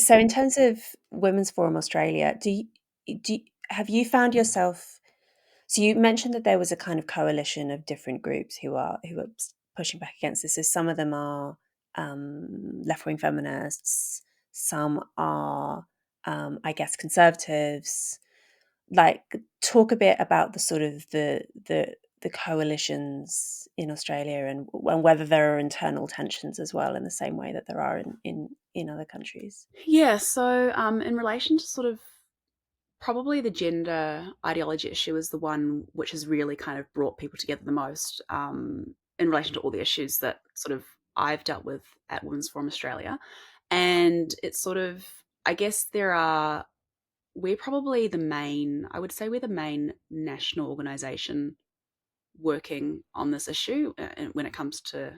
So in terms of Women's Forum Australia, have you found yourself, so you mentioned that there was a kind of coalition of different groups who are pushing back against this. So some of them are left-wing feminists, some are I guess conservatives. Like, talk a bit about the sort of the coalitions in Australia, and whether there are internal tensions as well in the same way that there are in other countries. Yeah, so in relation to sort of probably the gender ideology issue is the one which has really kind of brought people together the most in relation to all the issues that sort of I've dealt with at Women's Forum Australia. And it's sort of, I guess we're probably the main, I would say we're the main national organisation working on this issue when it comes to,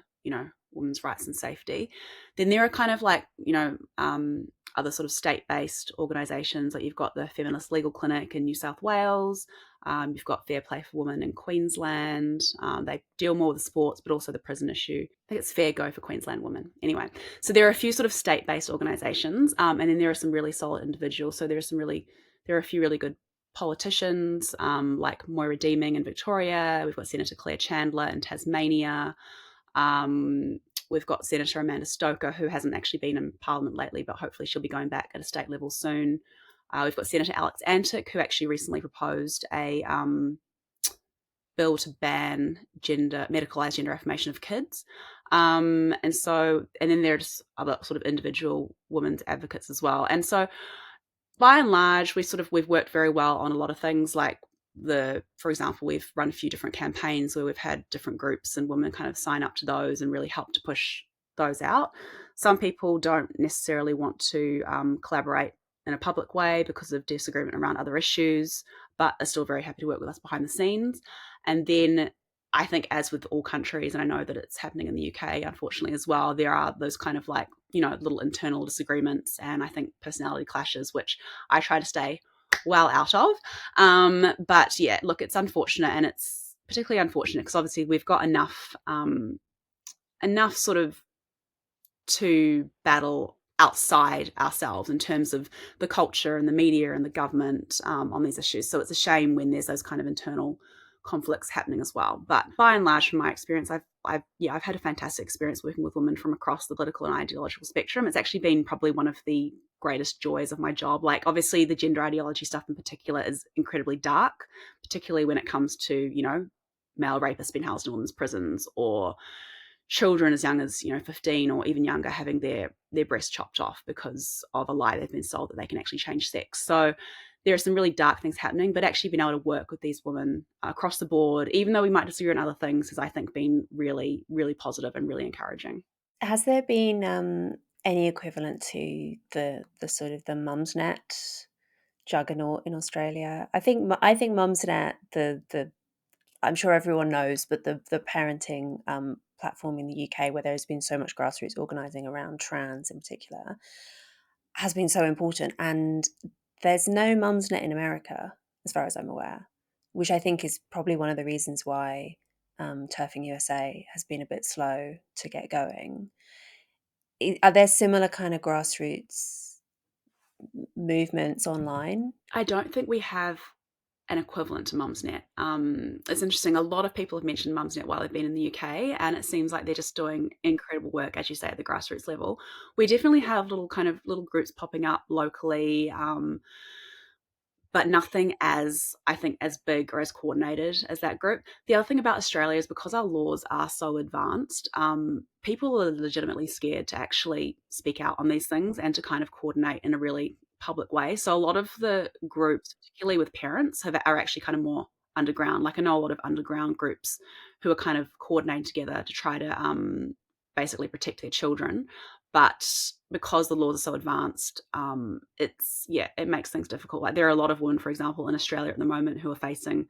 women's rights and safety. Then there are kind of like, other sort of state-based organisations, like you've got the Feminist Legal Clinic in New South Wales, you've got Fair Play for Women in Queensland. They deal more with the sports, but also the prison issue. I think it's Fair Go for Queensland Women. Anyway, so there are a few sort of state-based organisations, and then there are some really solid individuals. So there are a few really good politicians, like Moira Deeming in Victoria. We've got Senator Claire Chandler in Tasmania. We've got Senator Amanda Stoker, who hasn't actually been in Parliament lately, but hopefully she'll be going back at a state level soon. We've got Senator Alex Antic, who actually recently proposed a bill to ban medicalised gender affirmation of kids. And then there's other sort of individual women's advocates as well. And so by and large, we've worked very well on a lot of things, like for example, we've run a few different campaigns where we've had different groups and women kind of sign up to those and really help to push those out. Some people don't necessarily want to collaborate in a public way because of disagreement around other issues, but are still very happy to work with us behind the scenes. And then I think, as with all countries, and I know that it's happening in the UK, unfortunately, as well, there are those kind of like, little internal disagreements and I think personality clashes, which I try to stay well out of. But yeah, look, it's unfortunate, and it's particularly unfortunate because obviously we've got enough sort of to battle outside ourselves in terms of the culture and the media and the government on these issues. So it's a shame when there's those kind of internal conflicts happening as well. But by and large, from my experience, I've had a fantastic experience working with women from across the political and ideological spectrum. It's actually been probably one of the greatest joys of my job. Like, obviously the gender ideology stuff in particular is incredibly dark, particularly when it comes to, male rapists being housed in women's prisons, or children as young as 15 or even younger having their breast chopped off because of a lie they've been sold that they can actually change sex. So there are some really dark things happening, but actually being able to work with these women across the board, even though we might disagree on other things, has, I think, been really, really positive and really encouraging. Has there been any equivalent to the sort of the Mumsnet juggernaut in Australia? I think Mumsnet, the I'm sure everyone knows, but the parenting platform in the UK, where there has been so much grassroots organising around trans in particular, has been so important. And there's no Mumsnet in America, as far as I'm aware, which I think is probably one of the reasons why Turfing USA has been a bit slow to get going. Are there similar kind of grassroots movements online? I don't think we have an equivalent to Mumsnet. It's interesting. A lot of people have mentioned Mumsnet while they've been in the UK, and it seems like they're just doing incredible work, as you say, at the grassroots level. We definitely have little groups popping up locally, but nothing as, I think, as big or as coordinated as that group. The other thing about Australia is because our laws are so advanced, people are legitimately scared to actually speak out on these things and to kind of coordinate in a really public way. So a lot of the groups, particularly with parents, are actually kind of more underground. Like, I know a lot of underground groups who are kind of coordinating together to try to basically protect their children. But because the laws are so advanced, it makes things difficult. Like, there are a lot of women, for example, in Australia at the moment who are facing,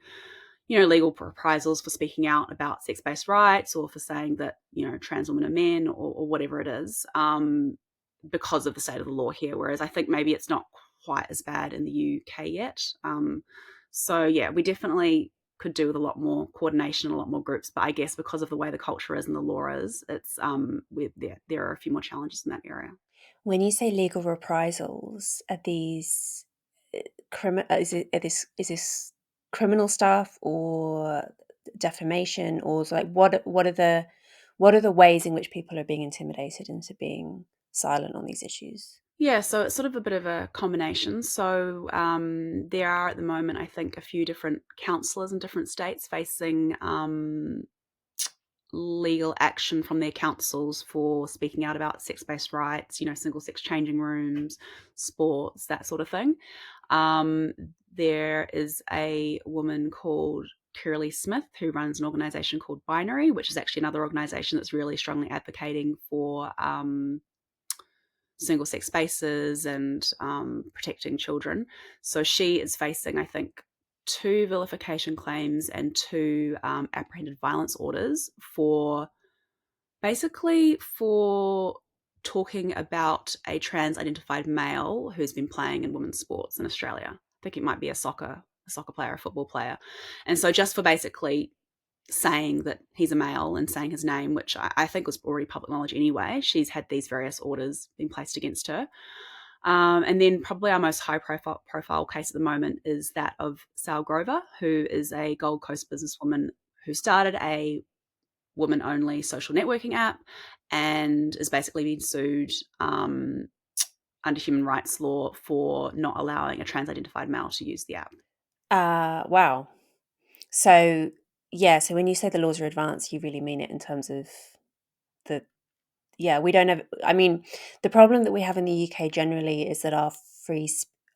legal reprisals for speaking out about sex-based rights, or for saying that, trans women are men, or whatever it is, because of the state of the law here. Whereas I think maybe it's not quite as bad in the UK yet. So yeah, we definitely could do with a lot more coordination, a lot more groups. But I guess because of the way the culture is and the law is, it's there are a few more challenges in that area. When you say legal reprisals, are these is this criminal stuff or defamation, or like what are the ways in which people are being intimidated into being silent on these issues? Yeah, so it's sort of a bit of a combination. So there are at the moment, I think, a few different councillors in different states facing legal action from their councils for speaking out about sex-based rights, single sex changing rooms, sports, that sort of thing. Um, there is a woman called Curly Smith who runs an organization called Binary, which is actually another organization that's really strongly advocating for single sex spaces and protecting children. So she is facing, I think, two vilification claims and two apprehended violence orders for basically for talking about a trans identified male who's been playing in women's sports in Australia. I think it might be a soccer player, a football player. And so just for basically saying that he's a male and saying his name, which I think was already public knowledge anyway, she's had these various orders being placed against her. And then probably our most high profile case at the moment is that of Sal Grover, who is a Gold Coast businesswoman who started a woman only social networking app and is basically being sued under human rights law for not allowing a trans identified male to use the app. Wow. So yeah, so when you say the laws are advanced, you really mean it in terms of the yeah, we don't have. I mean, the problem that we have in the UK generally is that our free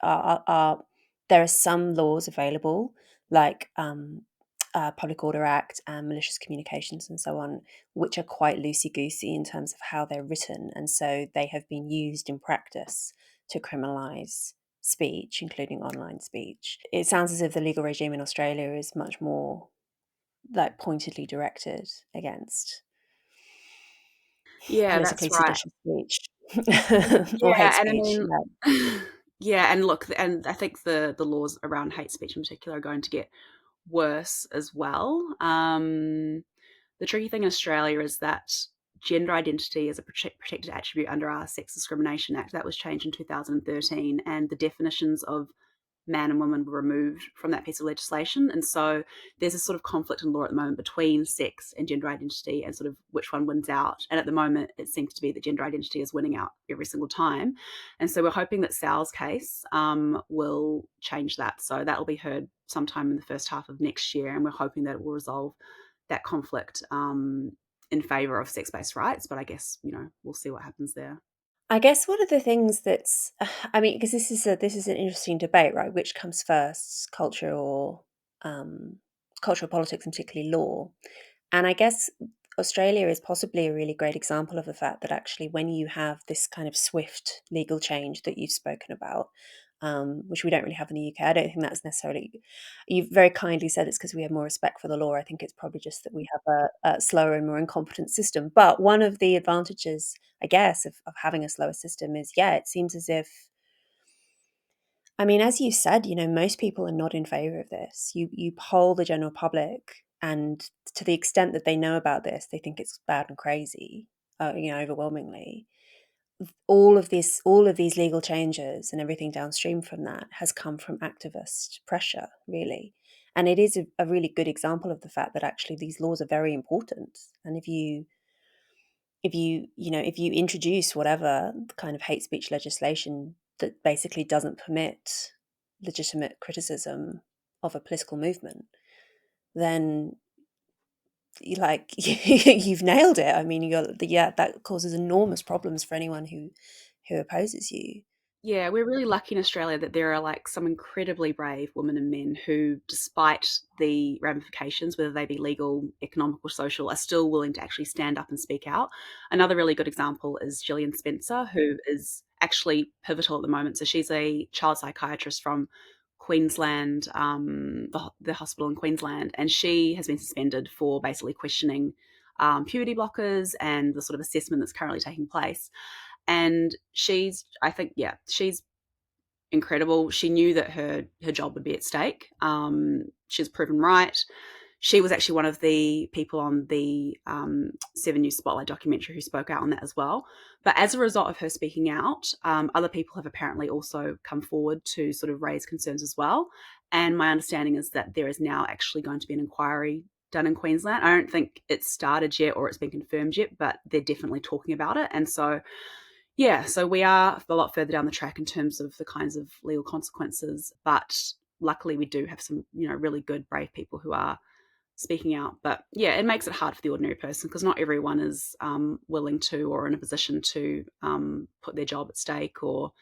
there are some laws available, like Public Order Act and malicious communications and so on, which are quite loosey goosey in terms of how they're written, and so they have been used in practice to criminalise speech, including online speech. It sounds as if the legal regime in Australia is much more like pointedly directed against Yeah, politically that's right. seditious speech or hate Yeah, and I speech. mean, Yeah. yeah, and look, and I think the laws around hate speech in particular are going to get worse as well. The tricky thing in Australia is that gender identity is a protected attribute under our Sex Discrimination Act. That was changed in 2013, and the definitions of man and woman were removed from that piece of legislation. And so there's a sort of conflict in law at the moment between sex and gender identity and sort of which one wins out. And at the moment, it seems to be that gender identity is winning out every single time. And so we're hoping that Sal's case will change that. So that will be heard sometime in the first half of next year. And we're hoping that it will resolve that conflict in favour of sex-based rights. But I guess, we'll see what happens there. I guess one of the things that's, I mean, because this is an interesting debate, right? Which comes first, um, cultural politics, and particularly law? And I guess Australia is possibly a really great example of the fact that actually, when you have this kind of swift legal change that you've spoken about, which we don't really have in the UK, I don't think that's necessarily. You've very kindly said it's because we have more respect for the law. I think it's probably just that we have a slower and more incompetent system. But one of the advantages, I guess, of having a slower system is, yeah, it seems as if, I mean, as you said, most people are not in favor of this. You poll the general public, and to the extent that they know about this, they think it's bad and crazy. Overwhelmingly, all of these legal changes and everything downstream from that has come from activist pressure, really. And it is a really good example of the fact that actually these laws are very important. And if you introduce whatever kind of hate speech legislation that basically doesn't permit legitimate criticism of a political movement, then you've nailed it. I mean, yeah, that causes enormous problems for anyone who opposes you. Yeah, we're really lucky in Australia that there are like some incredibly brave women and men who, despite the ramifications, whether they be legal, economic, or social, are still willing to actually stand up and speak out. Another really good example is Gillian Spencer, who is actually pivotal at the moment. So she's a child psychiatrist from Queensland, the hospital in Queensland, and she has been suspended for basically questioning puberty blockers and the sort of assessment that's currently taking place. And I think, yeah, she's incredible. She knew that her job would be at stake. She's proven right. She was actually one of the people on the 7 News Spotlight documentary who spoke out on that as well. But as a result of her speaking out, other people have apparently also come forward to sort of raise concerns as well. And my understanding is that there is now actually going to be an inquiry done in Queensland. I don't think it's started yet or it's been confirmed yet, but they're definitely talking about it. And so, yeah, so we are a lot further down the track in terms of the kinds of legal consequences. But luckily, we do have some, really good, brave people who are speaking out. But yeah, it makes it hard for the ordinary person because not everyone is willing to or in a position to put their job at stake or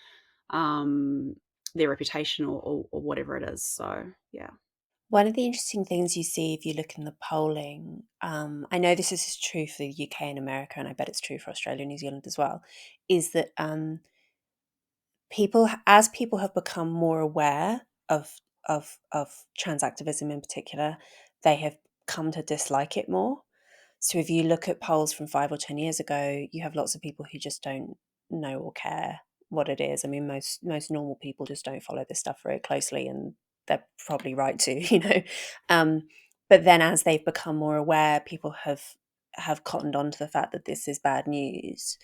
um, their reputation or whatever it is. So yeah. One of the interesting things you see if you look in the polling, I know this is true for the UK and America, and I bet it's true for Australia and New Zealand as well, is that as people have become more aware of trans activism in particular, they have come to dislike it more. So if you look at polls from 5 or 10 years ago, you have lots of people who just don't know or care what it is. I mean, most normal people just don't follow this stuff very closely, and they're probably right to, Um, but then as they've become more aware, people have cottoned on to the fact that this is bad news,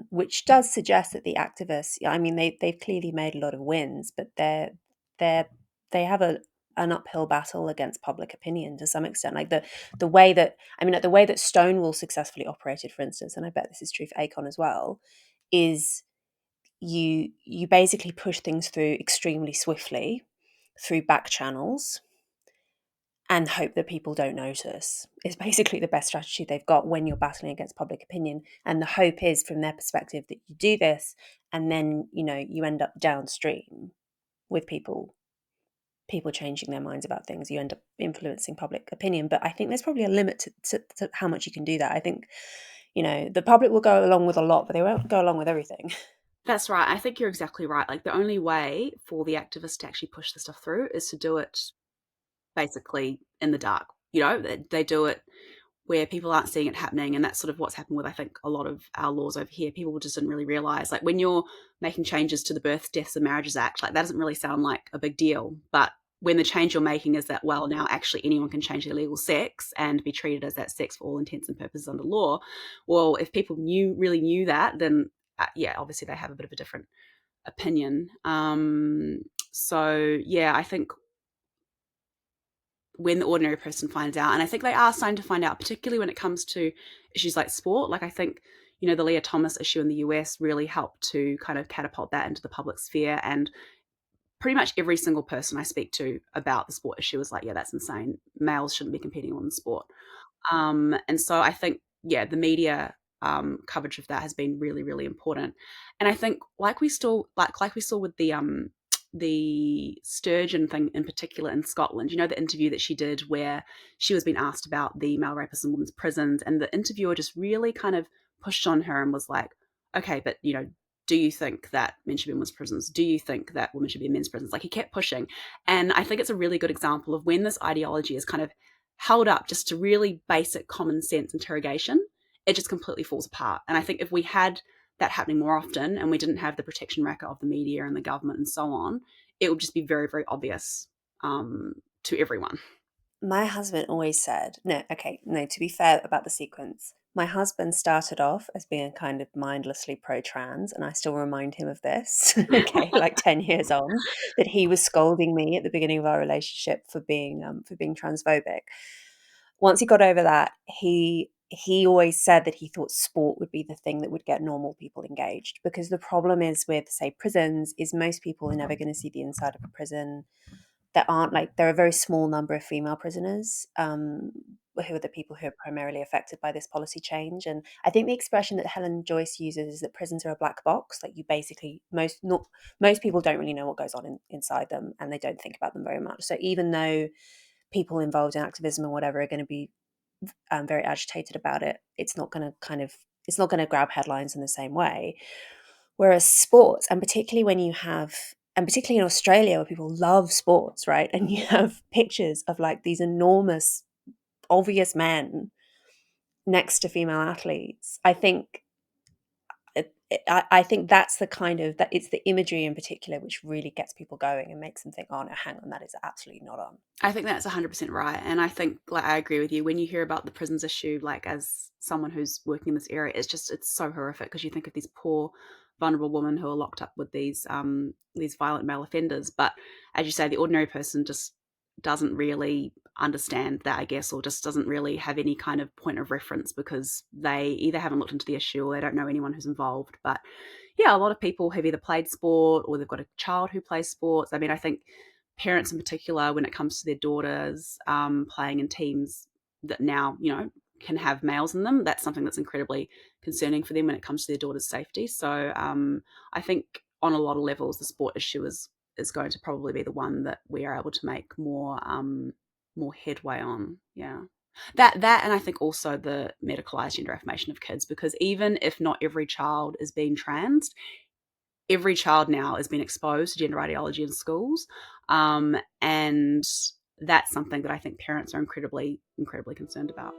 which does suggest that the activists, I mean, they've clearly made a lot of wins, but they're they have an uphill battle against public opinion to some extent. Like the way that I mean, like the way that Stonewall successfully operated, for instance, and I bet this is true for Acon as well, is you basically push things through extremely swiftly through back channels and hope that people don't notice. Is basically the best strategy they've got when you're battling against public opinion. And the hope is, from their perspective, that you do this, and then you end up downstream with people changing their minds about things. You end up influencing public opinion. But I think there's probably a limit to how much you can do that. I think the public will go along with a lot, but they won't go along with everything. That's right. I think you're exactly right. Like the only way for the activists to actually push the stuff through is to do it basically in the dark. They do it where people aren't seeing it happening. And that's sort of what's happened with, I think, a lot of our laws over here. People just didn't really realize, like, when you're making changes to the Birth, Deaths and Marriages Act, like, that doesn't really sound like a big deal. But when the change you're making is that, well, now actually anyone can change their legal sex and be treated as that sex for all intents and purposes under law. Well, if people really knew that, then yeah, obviously they have a bit of a different opinion. So yeah, I think when the ordinary person finds out, and I think they are starting to find out, particularly when it comes to issues like sport. Like I think, the Leah Thomas issue in the US really helped to kind of catapult that into the public sphere. And pretty much every single person I speak to about the sport issue is like, yeah, that's insane. Males shouldn't be competing on the sport. And so I think, yeah, the media coverage of that has been really, really important. And I think, like we saw with the Sturgeon thing in particular in Scotland, the interview that she did where she was being asked about the male rapists in women's prisons, and the interviewer just really kind of pushed on her and was like, okay, but do you think that men should be in women's prisons? Do you think that women should be in men's prisons? Like, he kept pushing. And I think it's a really good example of when this ideology is kind of held up just to really basic common sense interrogation, it just completely falls apart. And I think if we had that happening more often and we didn't have the protection racket of the media and the government and so on, it would just be very, very obvious to everyone. My husband always said, no, okay, no, to be fair about the sequence, my husband started off as being kind of mindlessly pro-trans, and I still remind him of this, okay, like 10 years on, that he was scolding me at the beginning of our relationship for being transphobic. Once he got over that, he always said that he thought sport would be the thing that would get normal people engaged, because the problem is with, say, prisons, is most people are never going to see the inside of a prison. There are a very small number of female prisoners, who are the people who are primarily affected by this policy change. And I think the expression that Helen Joyce uses is that prisons are a black box. Like, you basically, most people don't really know what goes on inside them, and they don't think about them very much. So even though people involved in activism and whatever are going to be very agitated about it, it's not going to grab headlines in the same way. Whereas sports, and particularly in Australia where people love sports, right? And you have pictures of like these enormous, obvious men next to female athletes. I think I think that's the kind of that it's the imagery in particular which really gets people going and makes them think, oh no, hang on, that is absolutely not on. I think that's 100% right. And I think, like, I agree with you. When you hear about the prisons issue, like, as someone who's working in this area, it's so horrific because you think of these poor, vulnerable women who are locked up with these violent male offenders. But as you say, the ordinary person just doesn't really understand that, I guess, or just doesn't really have any kind of point of reference because they either haven't looked into the issue or they don't know anyone who's involved. But yeah, a lot of people have either played sport or they've got a child who plays sports. I mean, I think parents in particular, when it comes to their daughters playing in teams that now, can have males in them, that's something that's incredibly concerning for them when it comes to their daughter's safety. So I think on a lot of levels, the sport issue is going to probably be the one that we are able to make more headway on. Yeah. That and I think also the medicalized gender affirmation of kids, because even if not every child is being trans, every child now has been exposed to gender ideology in schools, and that's something that I think parents are incredibly, incredibly concerned about.